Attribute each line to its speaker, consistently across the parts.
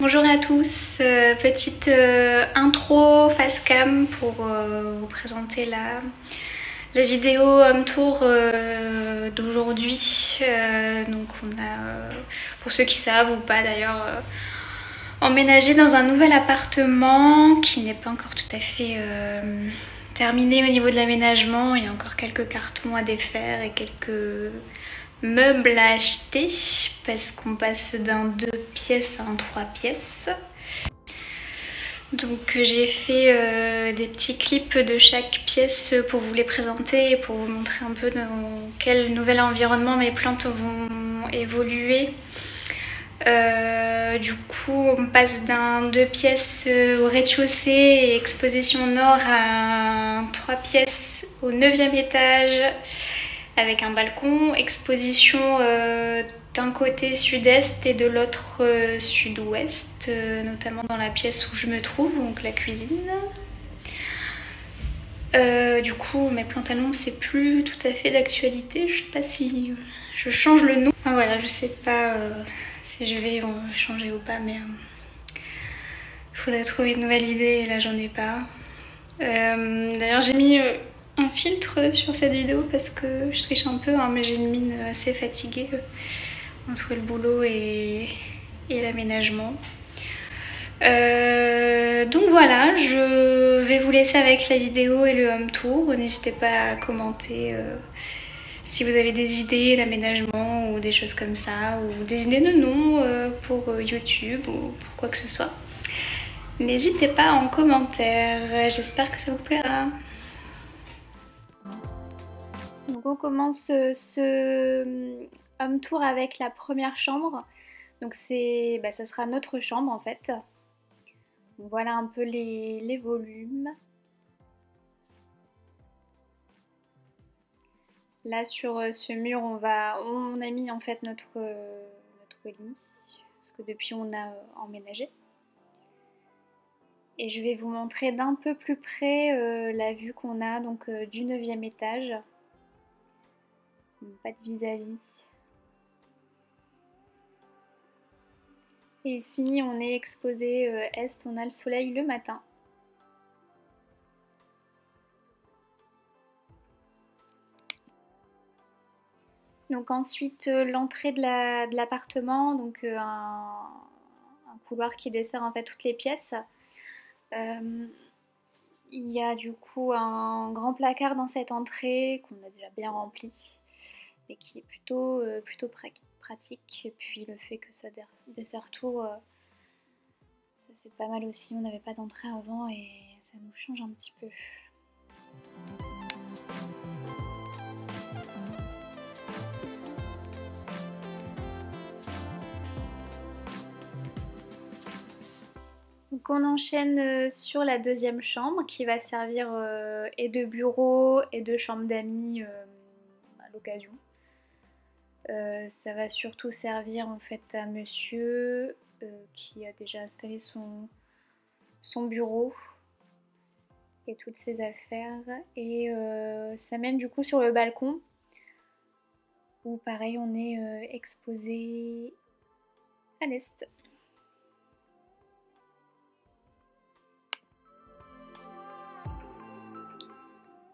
Speaker 1: Bonjour à tous, petite intro face cam pour vous présenter la vidéo home tour d'aujourd'hui. Donc on a, pour ceux qui savent ou pas d'ailleurs, emménagé dans un nouvel appartement qui n'est pas encore tout à fait terminé au niveau de l'aménagement. Il y a encore quelques cartons à défaire et quelques meubles à acheter parce qu'on passe d'un 2 pièces à un 3 pièces. Donc j'ai fait des petits clips de chaque pièce pour vous les présenter et pour vous montrer un peu dans quel nouvel environnement mes plantes vont évoluer. Du coup on passe d'un 2 pièces au rez-de-chaussée et exposition nord à un 3 pièces au 9e étage avec un balcon, exposition d'un côté sud-est et de l'autre sud-ouest, notamment dans la pièce où je me trouve, donc la cuisine. Du coup, mes plantes à l'ombre, c'est plus tout à fait d'actualité. Je sais pas si je change le nom. Enfin voilà, je sais pas si je vais changer ou pas, mais il faudrait trouver une nouvelle idée et là j'en ai pas. D'ailleurs, j'ai mis un filtre sur cette vidéo parce que je triche un peu, hein, mais j'ai une mine assez fatiguée entre le boulot et l'aménagement. Donc voilà, je vais vous laisser avec la vidéo et le home tour. N'hésitez pas à commenter si vous avez des idées d'aménagement ou des choses comme ça, ou des idées de nom pour YouTube ou pour quoi que ce soit. N'hésitez pas en commentaire, j'espère que ça vous plaira. Donc on commence ce home tour avec la première chambre. Donc ça sera notre chambre en fait. Donc voilà un peu les volumes. Là sur ce mur on a mis en fait notre lit. Parce que depuis on a emménagé. Et je vais vous montrer d'un peu plus près la vue qu'on a donc du 9e étage. Pas de vis-à-vis. Et ici on est exposé est, on a le soleil le matin. Donc ensuite l'entrée de l'appartement, donc un couloir qui dessert en fait toutes les pièces. Il y a du coup un grand placard dans cette entrée qu'on a déjà bien rempli et qui est plutôt pratique. Et puis le fait que ça dessert tout, ça c'est pas mal aussi. On n'avait pas d'entrée avant et ça nous change un petit peu. Donc on enchaîne sur la deuxième chambre qui va servir et de bureau et de chambre d'amis à l'occasion. Ça va surtout servir en fait à monsieur qui a déjà installé son bureau et toutes ses affaires. Et ça mène du coup sur le balcon où pareil on est exposé à l'est.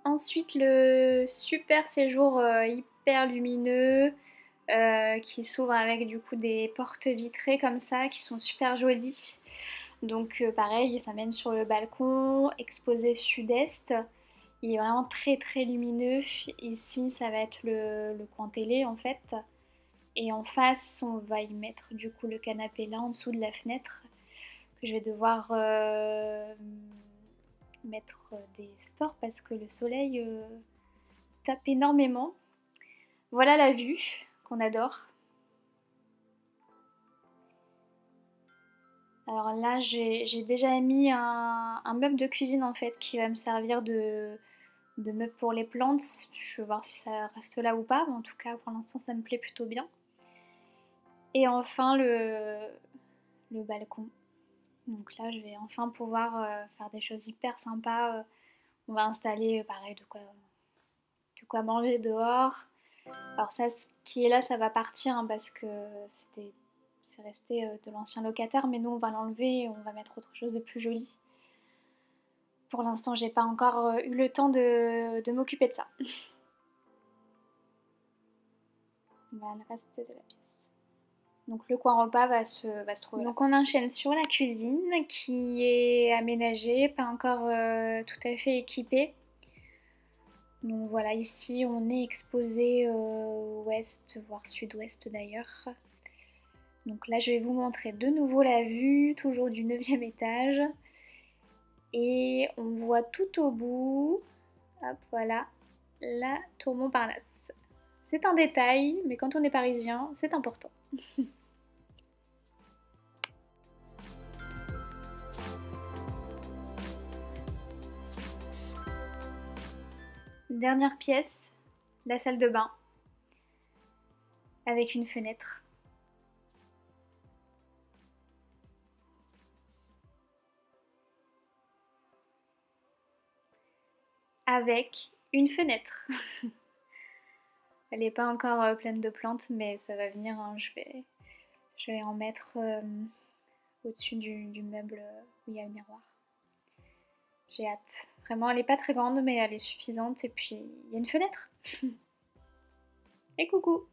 Speaker 1: Ensuite le super séjour hyper lumineux qui s'ouvre avec du coup des portes vitrées comme ça qui sont super jolies. Donc pareil, ça mène sur le balcon, exposé sud-est. Il est vraiment très lumineux. Ici, ça va être le coin télé en fait. Et en face, on va y mettre du coup le canapé là en dessous de la fenêtre que je vais devoir mettre des stores parce que le soleil tape énormément. Voilà la vue qu'on adore. Alors là, j'ai déjà mis un meuble de cuisine en fait qui va me servir de meuble pour les plantes. Je vais voir si ça reste là ou pas, mais en tout cas pour l'instant ça me plaît plutôt bien. Et enfin le balcon. Donc là je vais enfin pouvoir faire des choses hyper sympas. On va installer pareil de quoi manger dehors. Alors ça, ce qui est là, ça va partir hein, parce que C'est resté de l'ancien locataire, mais nous on va l'enlever et on va mettre autre chose de plus joli. Pour l'instant, j'ai pas encore eu le temps de m'occuper de ça. Voilà le reste de la pièce. Donc le coin repas va se trouver là. Donc on enchaîne sur la cuisine qui est aménagée, pas encore tout à fait équipée. Donc voilà, ici on est exposé ouest, voire sud-ouest d'ailleurs. Donc là je vais vous montrer de nouveau la vue, toujours du 9e étage. Et on voit tout au bout, hop voilà, la tour Montparnasse. C'est un détail, mais quand on est parisien, c'est important. Dernière pièce, la salle de bain, avec une fenêtre. Avec une fenêtre. Elle n'est pas encore pleine de plantes, mais ça va venir, hein. Je vais en mettre au-dessus du meuble où il y a le miroir. J'ai hâte. Vraiment, elle n'est pas très grande, mais elle est suffisante. Et puis, il y a une fenêtre. Et coucou.